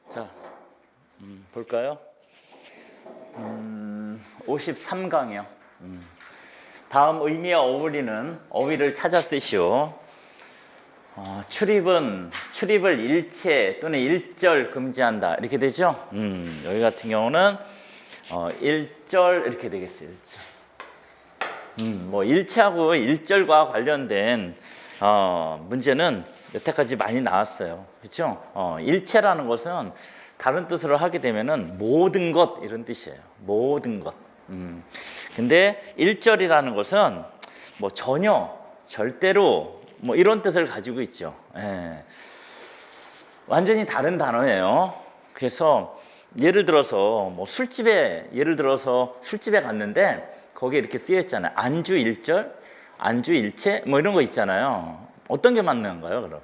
자, 볼까요? 53강이요. 다음 의미에 어울리는 어휘를 찾아 쓰시오. 출입을 일체 또는 일절 금지한다. 이렇게 되죠? 여기 같은 경우는 일절 이렇게 되겠어요. 일절. 뭐 일체하고 일절과 관련된 문제는 여태까지 많이 나왔어요. 그렇죠? 일체라는 것은 다른 뜻으로 하게 되면은 모든 것 이런 뜻이에요. 모든 것. 근데 일절이라는 것은 뭐 전혀, 절대로 뭐 이런 뜻을 가지고 있죠. 예. 완전히 다른 단어예요. 그래서 예를 들어서 뭐 술집에 갔는데 거기에 이렇게 쓰여 있잖아요. 안주 일절, 안주 일체 뭐 이런 거 있잖아요. 어떤 게 맞는가요, 그럼?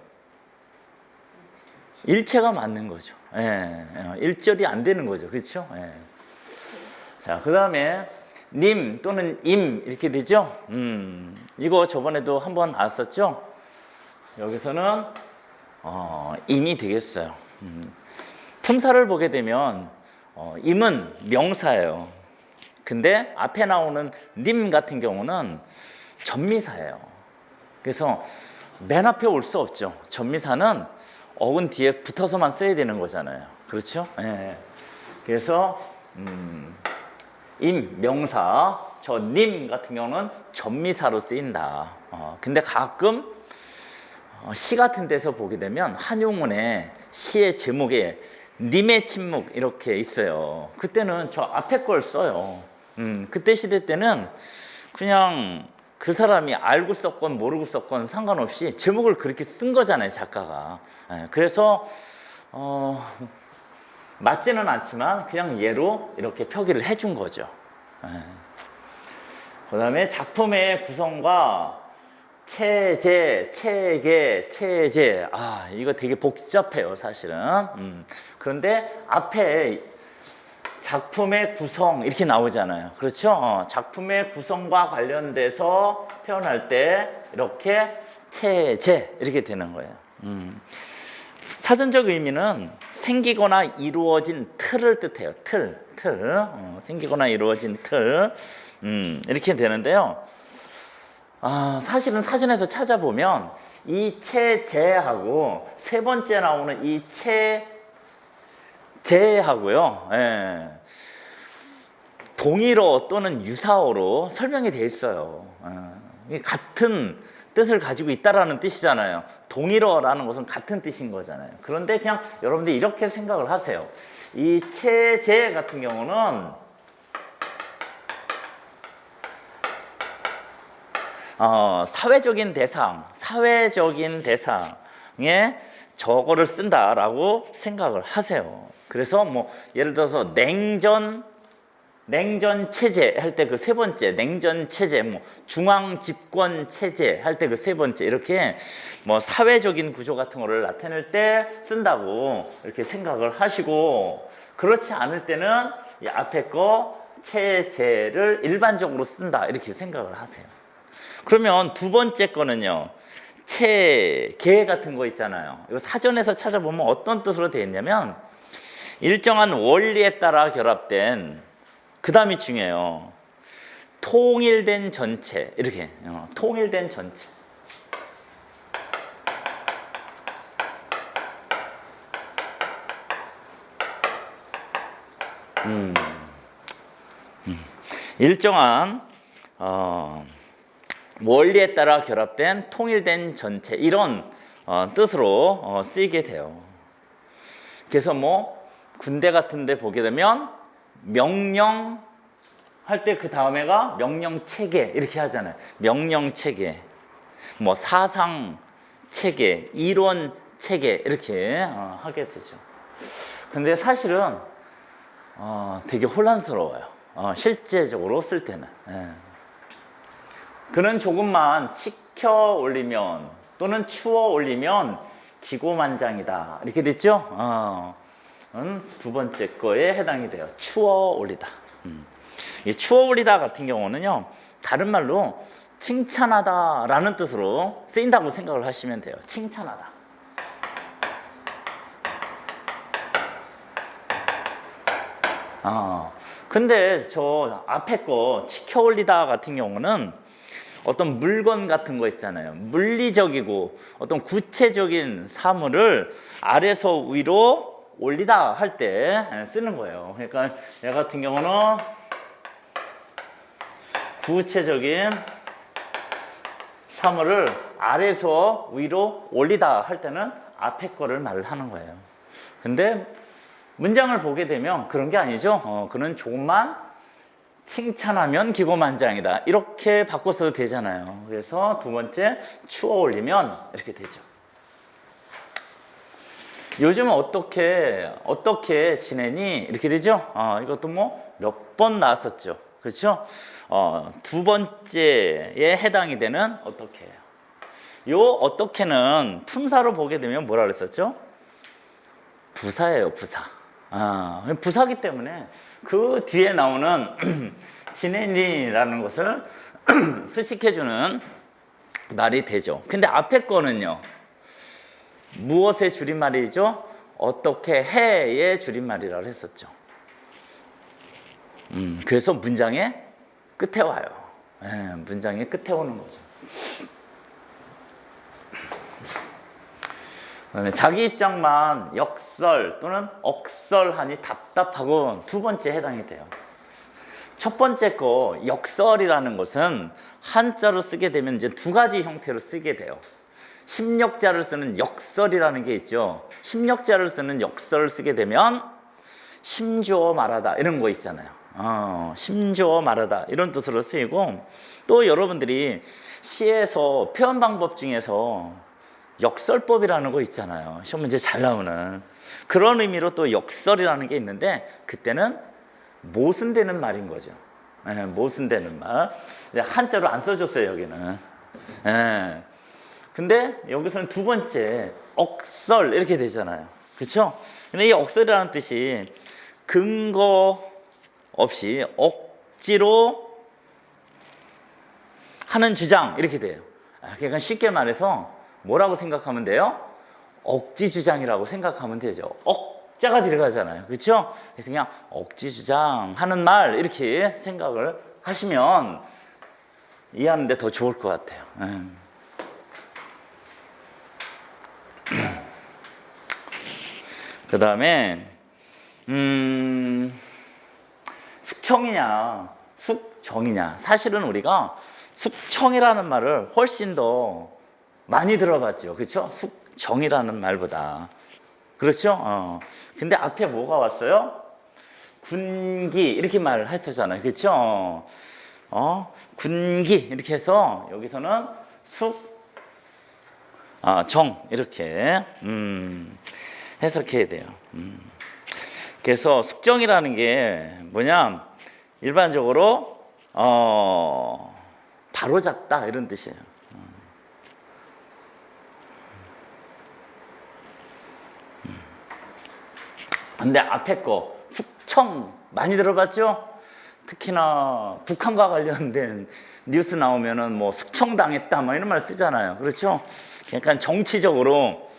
일체가 맞는 거죠. 예, 일절이 안 되는 거죠. 그렇죠? 예. 자, 그 다음에 님 또는 임 이렇게 되죠? 이거 저번에도 한번 나왔었죠? 여기서는 임이 되겠어요. 품사를 보게 되면 임은 명사예요. 근데 앞에 나오는 님 같은 경우는 전미사예요. 그래서 맨 앞에 올 수 없죠. 전미사는 어근 뒤에 붙어서만 써야 되는 거잖아요. 그렇죠? 예. 그래서 임, 명사, 저 님 같은 경우는 전미사로 쓰인다. 근데 가끔 시 같은 데서 보게 되면 한용운의 시의 제목에 님의 침묵 이렇게 있어요. 그때는 저 앞에 걸 써요. 그때 시대 때는 그냥 그 사람이 알고 썼건 모르고 썼건 상관없이 제목을 그렇게 쓴 거잖아요, 작가가. 그래서 맞지는 않지만 그냥 예로 이렇게 표기를 해준 거죠. 그 다음에 작품의 구성과 체제, 체계, 체제. 이거 되게 복잡해요, 사실은. 그런데 앞에 작품의 구성 이렇게 나오잖아요. 그렇죠? 작품의 구성과 관련돼서 표현할 때 이렇게 체제 이렇게 되는 거예요. 사전적 의미는 생기거나 이루어진 틀을 뜻해요. 틀. 생기거나 이루어진 틀. 이렇게 되는데요. 사실은 사전에서 찾아보면 이 체제하고 세 번째 나오는 이 체제하고요. 예, 동일어 또는 유사어로 설명이 되어 있어요. 같은 뜻을 가지고 있다라는 뜻이잖아요. 동일어라는 것은 같은 뜻인 거잖아요. 그런데 그냥 여러분들이 이렇게 생각을 하세요. 이 체제 같은 경우는 사회적인 대상에 저거를 쓴다라고 생각을 하세요. 그래서 뭐 예를 들어서 냉전 체제 할 때 그 세 번째 냉전 체제, 뭐 중앙 집권 체제 할 때 그 세 번째 이렇게 뭐 사회적인 구조 같은 거를 나타낼 때 쓴다고 이렇게 생각을 하시고, 그렇지 않을 때는 이 앞에 거 체제를 일반적으로 쓴다 이렇게 생각을 하세요. 그러면 두 번째 거는요, 체계 같은 거 있잖아요. 이거 사전에서 찾아보면 어떤 뜻으로 되어 있냐면 일정한 원리에 따라 결합된, 그 다음이 중요해요. 통일된 전체 이렇게 통일된 전체. 일정한 원리에 따라 결합된 통일된 전체 이런 뜻으로 쓰이게 돼요. 그래서 뭐 군대 같은 데 보게 되면 명령 할 때 그 다음에가 명령 체계 이렇게 하잖아요. 명령 체계, 뭐 사상 체계, 이론 체계 이렇게 하게 되죠. 근데 사실은 되게 혼란스러워요. 실제적으로 쓸 때는. 그는 조금만 치켜 올리면 또는 추워 올리면 기고만장이다 이렇게 됐죠. 두 번째 거에 해당이 돼요. 추워 올리다. 이 추워 올리다 같은 경우는요, 다른 말로 칭찬하다라는 뜻으로 쓰인다고 생각을 하시면 돼요. 칭찬하다. 근데 저 앞에 거 치켜 올리다 같은 경우는 어떤 물건 같은 거 있잖아요. 물리적이고 어떤 구체적인 사물을 아래서 위로 올리다 할 때 쓰는 거예요. 그러니까 얘 같은 경우는 구체적인 사물을 아래서 위로 올리다 할 때는 앞에 거를 말을 하는 거예요. 근데 문장을 보게 되면 그런 게 아니죠. 그는 조금만 칭찬하면 기고만장이다. 이렇게 바꿔 써도 되잖아요. 그래서 두 번째 추어 올리면 이렇게 되죠. 요즘은 어떻게 지내니? 이렇게 되죠. 이것도 뭐 몇 번 나왔었죠. 그렇죠? 두 번째에 해당이 되는 어떻게예요. 요 어떻게는 품사로 보게 되면 뭐라 그랬었죠? 부사예요, 부사. 부사기 때문에 그 뒤에 나오는 지내니라는 것을 수식해주는 말이 되죠. 근데 앞에 거는요, 무엇의 줄임말이죠? 어떻게 해의 줄임말이라고 했었죠. 그래서 문장의 끝에 와요. 문장의 끝에 오는 거죠. 자기 입장만 역설 또는 억설하니 답답하고 두 번째 해당이 돼요. 첫 번째 거 역설이라는 것은 한자로 쓰게 되면 이제 두 가지 형태로 쓰게 돼요. 심력자를 쓰는 역설이라는 게 있죠. 심력자를 쓰는 역설을 쓰게 되면 심주어 말하다 이런 거 있잖아요. 심주어 말하다 이런 뜻으로 쓰이고, 또 여러분들이 시에서 표현 방법 중에서 역설법이라는 거 있잖아요. 시험 문제 잘 나오는 그런 의미로 또 역설이라는 게 있는데, 그때는 모순되는 말인 거죠. 모순되는 말. 한자로 안 써줬어요, 여기는. 근데 여기서는 두 번째 억설 이렇게 되잖아요. 그렇죠? 근데 이 억설이라는 뜻이 근거 없이 억지로 하는 주장 이렇게 돼요. 그러니까 쉽게 말해서 뭐라고 생각하면 돼요? 억지 주장이라고 생각하면 되죠. 억자가 들어가잖아요. 그렇죠? 그래서 그냥 억지 주장하는 말 이렇게 생각을 하시면 이해하는 데 더 좋을 것 같아요. 그 다음에 숙청이냐 숙정이냐, 사실은 우리가 숙청이라는 말을 훨씬 더 많이 들어봤죠. 그렇죠? 숙정이라는 말보다. 그렇죠? 근데 앞에 뭐가 왔어요? 군기 이렇게 말을 했었잖아요. 그렇죠? 군기 이렇게 해서 여기서는 정 이렇게 해석해야 돼요. 그래서 숙정이라는 게 뭐냐, 일반적으로 바로잡다 이런 뜻이에요. 근데 앞에 거 숙청 많이 들어봤죠? 특히나 북한과 관련된 뉴스 나오면은 뭐 숙청당했다 뭐 이런 말 쓰잖아요. 그렇죠? 그러니까 정치적으로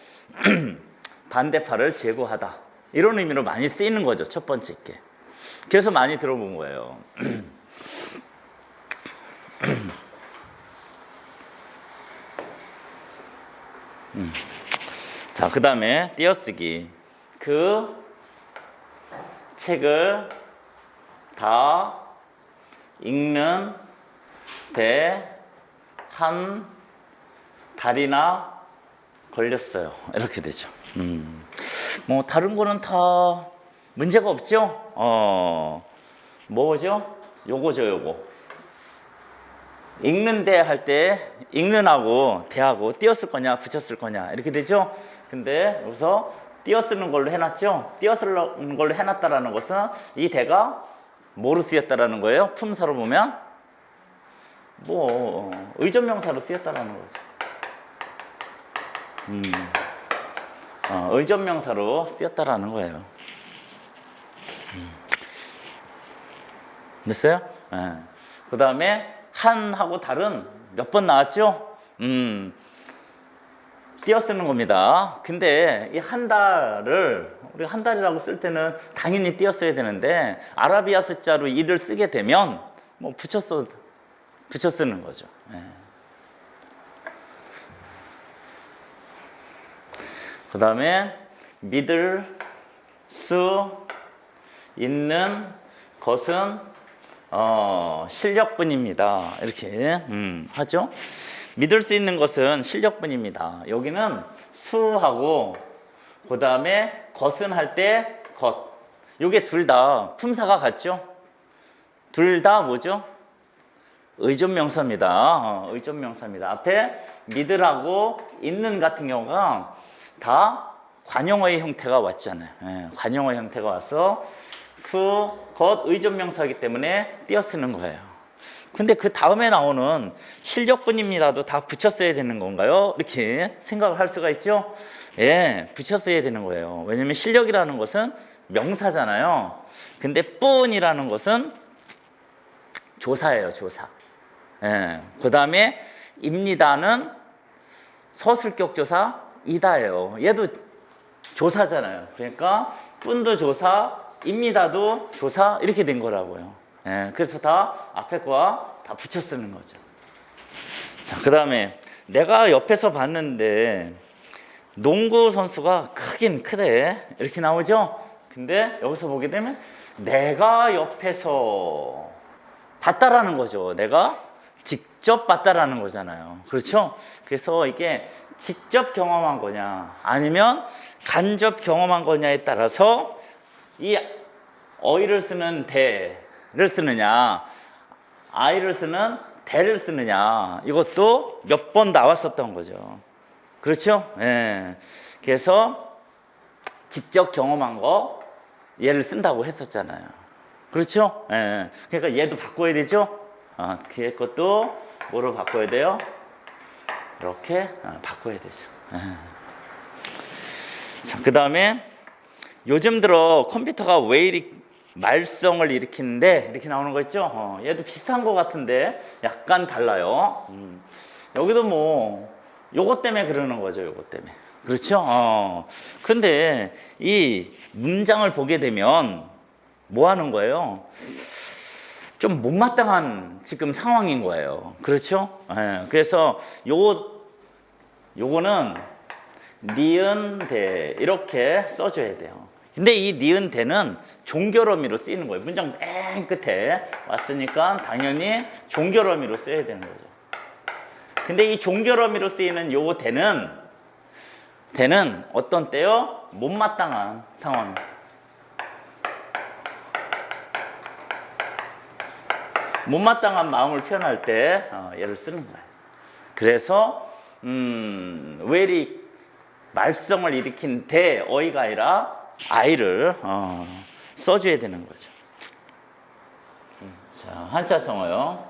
반대파를 제거하다 이런 의미로 많이 쓰이는 거죠. 첫 번째 게. 그래서 많이 들어본 거예요. 자, 그 다음에 띄어쓰기. 그 책을 다 읽는 데 한 달이나 걸렸어요. 이렇게 되죠. 뭐 다른 거는 다 문제가 없죠. 뭐죠? 요거죠, 요거. 읽는데 할 때 읽는하고 대하고 띄었을 거냐 붙였을 거냐 이렇게 되죠. 근데 여기서 띄어쓰는 걸로 해놨죠. 띄어쓰는 걸로 해놨다라는 것은 이 대가 뭐로 쓰였다라는 거예요? 품사로 보면 뭐 의존명사로 쓰였다라는 거죠. 의존명사로 쓰였다라는 거예요. 됐어요? 그 다음에 한하고 달은 몇 번 나왔죠? 띄어쓰는 겁니다. 근데 이 한 달을 우리가 한 달이라고 쓸 때는 당연히 띄었어야 되는데 아라비아 숫자로 이를 쓰게 되면 뭐 붙여 쓰는 거죠. 예. 그 다음에 믿을 수 있는 것은 실력뿐입니다. 이렇게 하죠. 믿을 수 있는 것은 실력뿐입니다. 여기는 수하고 그 다음에 것은 할 때 것. 요게 둘 다 품사가 같죠? 둘 다 뭐죠? 의존명사입니다. 의존명사입니다. 앞에 믿으라고 있는 같은 경우가 다 관용어의 형태가 왔잖아요. 예, 관용어의 형태가 와서 수, 것, 의존명사이기 때문에 띄어 쓰는 거예요. 근데 그 다음에 나오는 실력뿐입니다도 다 붙여 써야 되는 건가요? 이렇게 생각을 할 수가 있죠? 예, 붙여 써야 되는 거예요. 왜냐면 실력이라는 것은 명사잖아요. 근데 뿐이라는 것은 조사예요, 조사. 예, 그 다음에 입니다는 서술격 조사 이다예요. 얘도 조사잖아요. 그러니까 뿐도 조사, 입니다도 조사 이렇게 된 거라고요. 예, 그래서 다 앞에 거와 다 붙여 쓰는 거죠. 자, 그 다음에 내가 옆에서 봤는데 농구 선수가 크긴 크대 이렇게 나오죠. 근데 여기서 보게 되면 내가 옆에서 봤다라는 거죠. 내가 직접 봤다라는 거잖아요. 그렇죠? 그래서 이게 직접 경험한 거냐 아니면 간접 경험한 거냐에 따라서 이 어이를 쓰는 대를 쓰느냐 아이를 쓰는 대를 쓰느냐 이것도 몇 번 나왔었던 거죠. 그렇죠? 예. 그래서 직접 경험한 거 얘를 쓴다고 했었잖아요. 그렇죠? 예. 그러니까 얘도 바꿔야 되죠? 뒤에 것도 뭐로 바꿔야 돼요? 이렇게 바꿔야 되죠. 예. 자, 그 다음에 요즘 들어 컴퓨터가 왜 이리 말썽을 일으키는데 이렇게 나오는 거 있죠? 얘도 비슷한 거 같은데 약간 달라요. 여기도 뭐 요것 때문에 그러는 거죠. 요것 때문에. 그렇죠? 근데 이 문장을 보게 되면 뭐 하는 거예요? 좀 못마땅한 지금 상황인 거예요. 그렇죠? 예, 그래서 요거는 니은 대 이렇게 써줘야 돼요. 근데 이 니은 대는 종결어미로 쓰이는 거예요. 문장 맨 끝에 왔으니까 당연히 종결어미로 써야 되는 거죠. 근데 이 종결어미로 쓰이는 요 대는 어떤 때요? 못마땅한 상황. 못마땅한 마음을 표현할 때 얘를 쓰는 거예요. 그래서 왜 이리 말썽을 일으킨 대 어이가 아니라 아이를 써줘야 되는 거죠. 자, 한자성어요.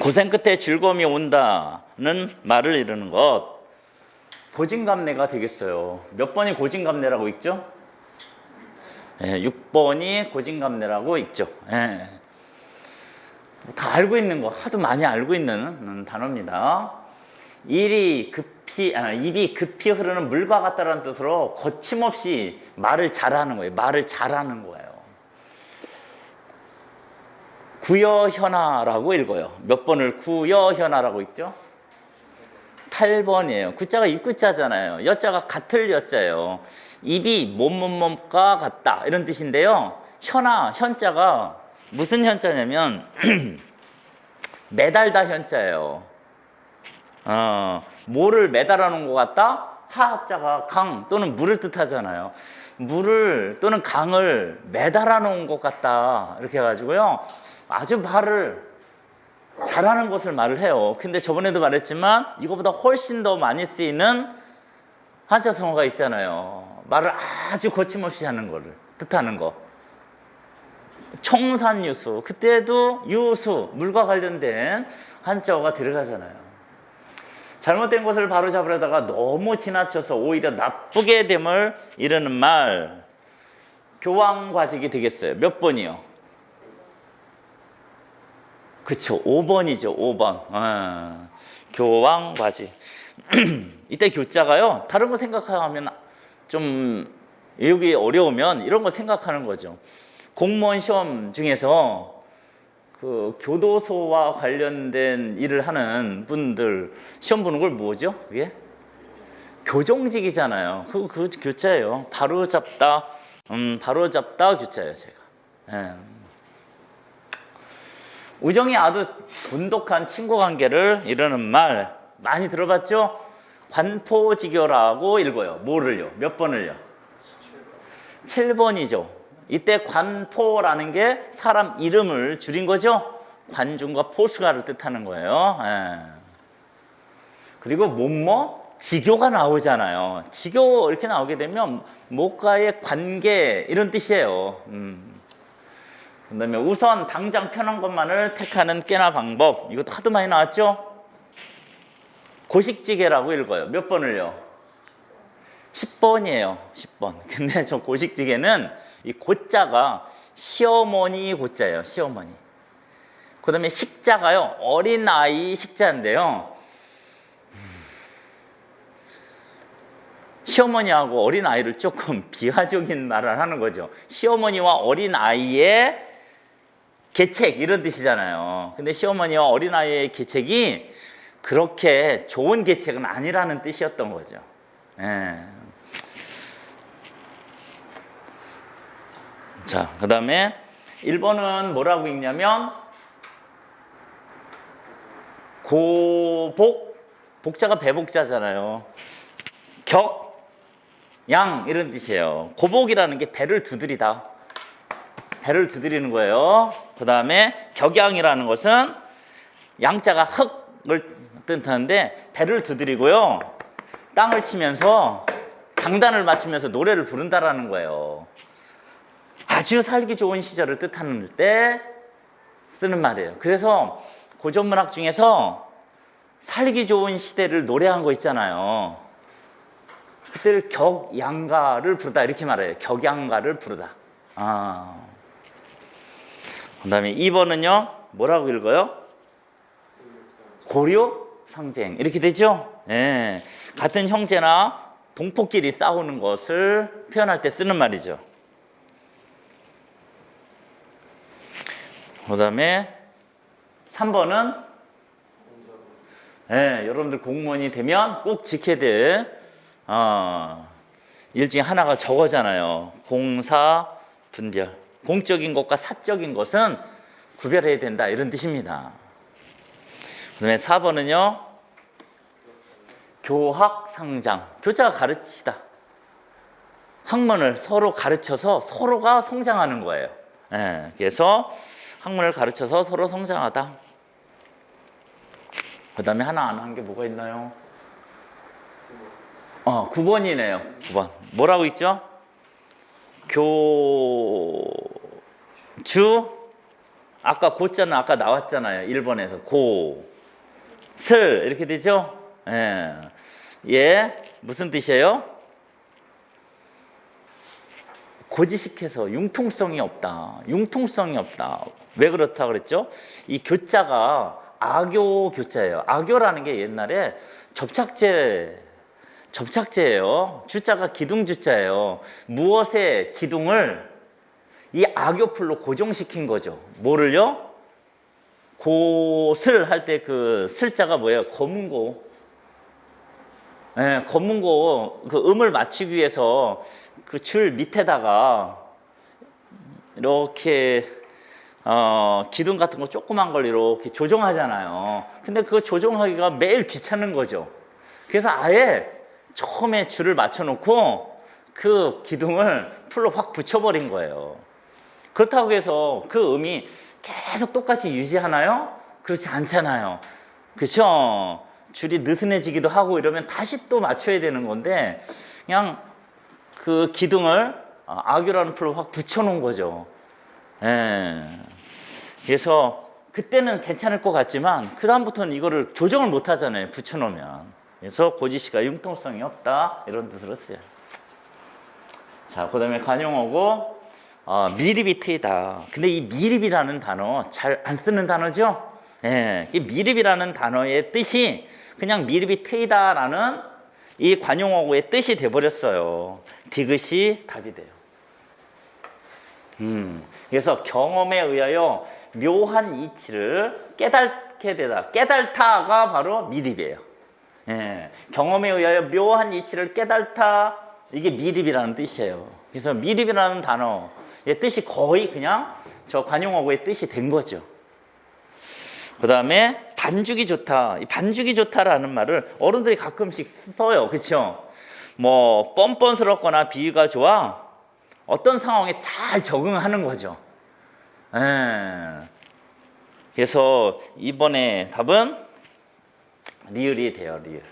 고생 끝에 즐거움이 온다는 말을 이루는 것. 고진감래가 되겠어요. 몇 번이 고진감래라고 있죠? 예, 6번이 고진감래라고 있죠. 예. 다 알고 있는 거, 하도 많이 알고 있는 단어입니다. 입이 급히 흐르는 물과 같다라는 뜻으로 거침없이 말을 잘하는 거예요. 말을 잘하는 거예요. 구여현아라고 읽어요. 몇 번을 구여현아라고 읽죠? 8번이에요. 구자가 입구자잖아요. 여자가 같을 여자예요. 입이 몸과 같다 이런 뜻인데요. 현자가 무슨 현자냐면 매달다 현자예요. 뭐를 매달아 놓은 것 같다? 하자가 강 또는 물을 뜻하잖아요. 물을 또는 강을 매달아 놓은 것 같다 이렇게 해가지고요. 아주 말을 잘하는 것을 말을 해요. 근데 저번에도 말했지만 이거보다 훨씬 더 많이 쓰이는 한자성어가 있잖아요. 말을 아주 거침없이 하는 거를 뜻하는 거. 청산유수, 그때도 유수, 물과 관련된 한자어가 들어가잖아요. 잘못된 것을 바로잡으려다가 너무 지나쳐서 오히려 나쁘게 됨을 이르는 말, 교황과직이 되겠어요. 몇 번이요? 그쵸, 5번이죠. 5번. 교황과직. 이때 교자가요, 다른 거 생각하면 좀 여기 어려우면 이런 거 생각하는 거죠. 공무원 시험 중에서 그 교도소와 관련된 일을 하는 분들 시험 보는 걸 뭐죠? 그게 교정직이잖아요. 그 교자예요. 바로잡다, 바로잡다 교자예요, 제가. 예. 우정이 아주 돈독한 친구 관계를 이루는 말 많이 들어봤죠? 관포지교라고 읽어요. 뭐를요? 몇 번을요? 7번이죠. 이때 관포라는 게 사람 이름을 줄인 거죠. 관중과 포수가를 뜻하는 거예요. 예. 그리고 뭐뭐 지교가 나오잖아요. 지교 이렇게 나오게 되면 뭐과의 관계 이런 뜻이에요. 그다음에 우선 당장 편한 것만을 택하는 깨나 방법, 이것도 하도 많이 나왔죠. 고식지계라고 읽어요. 몇 번을요? 10번이에요. 10번. 근데 저 고식지계는 이 고자가 시어머니 고자예요. 시어머니. 그 다음에 식자가요, 어린아이 식자인데요. 시어머니하고 어린아이를 조금 비하적인 말을 하는 거죠. 시어머니와 어린아이의 계책 이런 뜻이잖아요. 근데 시어머니와 어린아이의 계책이 그렇게 좋은 계책은 아니라는 뜻이었던 거죠. 예. 자, 그 다음에 1번은 뭐라고 읽냐면 고복, 복자가 배복자잖아요. 격, 양 이런 뜻이에요. 고복이라는 게 배를 두드리다. 배를 두드리는 거예요. 그 다음에 격양이라는 것은 양자가 흙을 뜻하는데 배를 두드리고요. 땅을 치면서 장단을 맞추면서 노래를 부른다라는 거예요. 아주 살기 좋은 시절을 뜻하는 때 쓰는 말이에요. 그래서 고전문학 중에서 살기 좋은 시대를 노래한 거 있잖아요. 그때를 격양가를 부르다 이렇게 말해요. 격양가를 부르다. 그 다음에 2번은요 뭐라고 읽어요? 고려상쟁 이렇게 되죠. 예. 같은 형제나 동포끼리 싸우는 것을 표현할 때 쓰는 말이죠. 그 다음에 3번은 예, 여러분들 공무원이 되면 꼭 지켜야 될 일 중에 하나가 저거잖아요. 공사 분별. 공적인 것과 사적인 것은 구별해야 된다 이런 뜻입니다. 그 다음에 4번은요 교학상장. 교자가 가르치다. 학문을 서로 가르쳐서 서로가 성장하는 거예요. 예, 그래서 학문을 가르쳐서 서로 성장하다. 그 다음에 하나 안 한 게 뭐가 있나요? 9번이네요. 9번. 뭐라고 있죠? 교주. 아까 고자는 아까 나왔잖아요. 1번에서 고, 슬 이렇게 되죠? 예. 예. 무슨 뜻이에요? 고지식해서 융통성이 없다. 융통성이 없다. 왜 그렇다 그랬죠? 이 교자가 악교 교자예요. 악교라는 게 옛날에 접착제예요. 주자가 기둥주자예요. 무엇의 기둥을 이 악교풀로 고정시킨 거죠. 뭐를요? 고슬 할 때 그 슬자가 뭐예요? 검은고. 예, 검은고 그 음을 맞추기 위해서 그 줄 밑에다가 이렇게 기둥 같은 거 조그만 걸 이렇게 조정하잖아요. 근데 그거 조정하기가 매일 귀찮은 거죠. 그래서 아예 처음에 줄을 맞춰놓고 그 기둥을 풀로 확 붙여버린 거예요. 그렇다고 해서 그 음이 계속 똑같이 유지하나요? 그렇지 않잖아요. 그렇죠? 줄이 느슨해지기도 하고 이러면 다시 또 맞춰야 되는 건데 그냥 그 기둥을 악유라는 풀로 확 붙여놓은 거죠. 예. 그래서 그때는 괜찮을 것 같지만 그 다음부터는 이거를 조정을 못 하잖아요. 붙여놓으면. 그래서 고지시가 융통성이 없다 이런 뜻으로 써요. 자, 그 다음에 관용어고 미립이 트이다. 근데 이 미립이라는 단어 잘 안 쓰는 단어죠? 예, 이 미립이라는 단어의 뜻이 그냥 미립이 트이다라는 이 관용어구의 뜻이 돼버렸어요. 디귿이 답이 돼요. 그래서 경험에 의하여 묘한 이치를 깨닫게 되다. 깨달다가 바로 미립이에요. 예, 경험에 의하여 묘한 이치를 깨달다. 이게 미립이라는 뜻이에요. 그래서 미립이라는 단어의 뜻이 거의 그냥 저 관용어구의 뜻이 된 거죠. 그 다음에 반죽이 좋다. 이 반죽이 좋다라는 말을 어른들이 가끔씩 써요. 그렇죠? 뭐 뻔뻔스럽거나 비유가 좋아. 어떤 상황에 잘 적응하는 거죠. 예. 그래서 이번에 답은 리을이 돼요. 리을.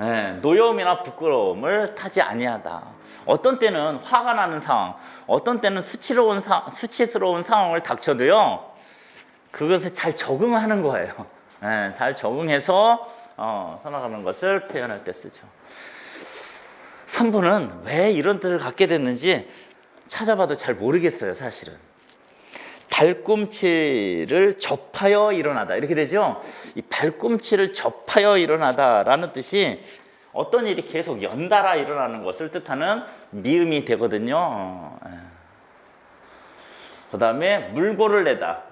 예. 노여움이나 부끄러움을 타지 아니하다. 어떤 때는 화가 나는 상황, 어떤 때는 수치스러운 상황을 닥쳐도요, 그것에 잘 적응하는 거예요. 예. 잘 적응해서 살아가는 것을 표현할 때 쓰죠. 3번은 왜 이런 뜻을 갖게 됐는지 찾아봐도 잘 모르겠어요, 사실은. 발꿈치를 접하여 일어나다 이렇게 되죠. 이 발꿈치를 접하여 일어나다라는 뜻이 어떤 일이 계속 연달아 일어나는 것을 뜻하는 미음이 되거든요. 그 다음에 물고를 내다.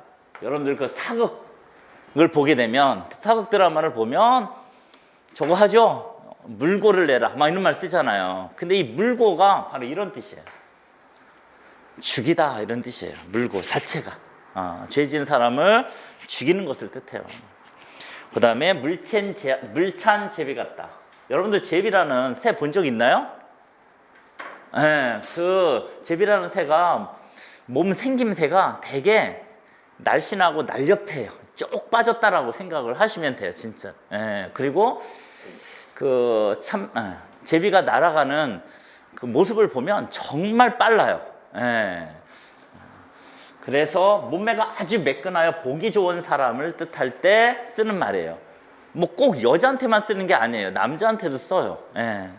여러분들 그 사극을 보게 되면, 사극 드라마를 보면 저거 하죠. 물고를 내라 막 이런 말 쓰잖아요. 근데 이 물고가 바로 이런 뜻이에요. 죽이다 이런 뜻이에요. 물고 자체가 죄 지은 사람을 죽이는 것을 뜻해요. 그 다음에 물찬 제비 같다. 여러분들 제비라는 새 본 적 있나요? 네, 그 제비라는 새가 몸 생김새가 되게 날씬하고 날렵해요. 쪽 빠졌다라고 생각을 하시면 돼요, 진짜. 네, 그리고 제비가 날아가는 그 모습을 보면 정말 빨라요. 예. 그래서 몸매가 아주 매끈하여 보기 좋은 사람을 뜻할 때 쓰는 말이에요. 뭐 꼭 여자한테만 쓰는 게 아니에요. 남자한테도 써요. 예.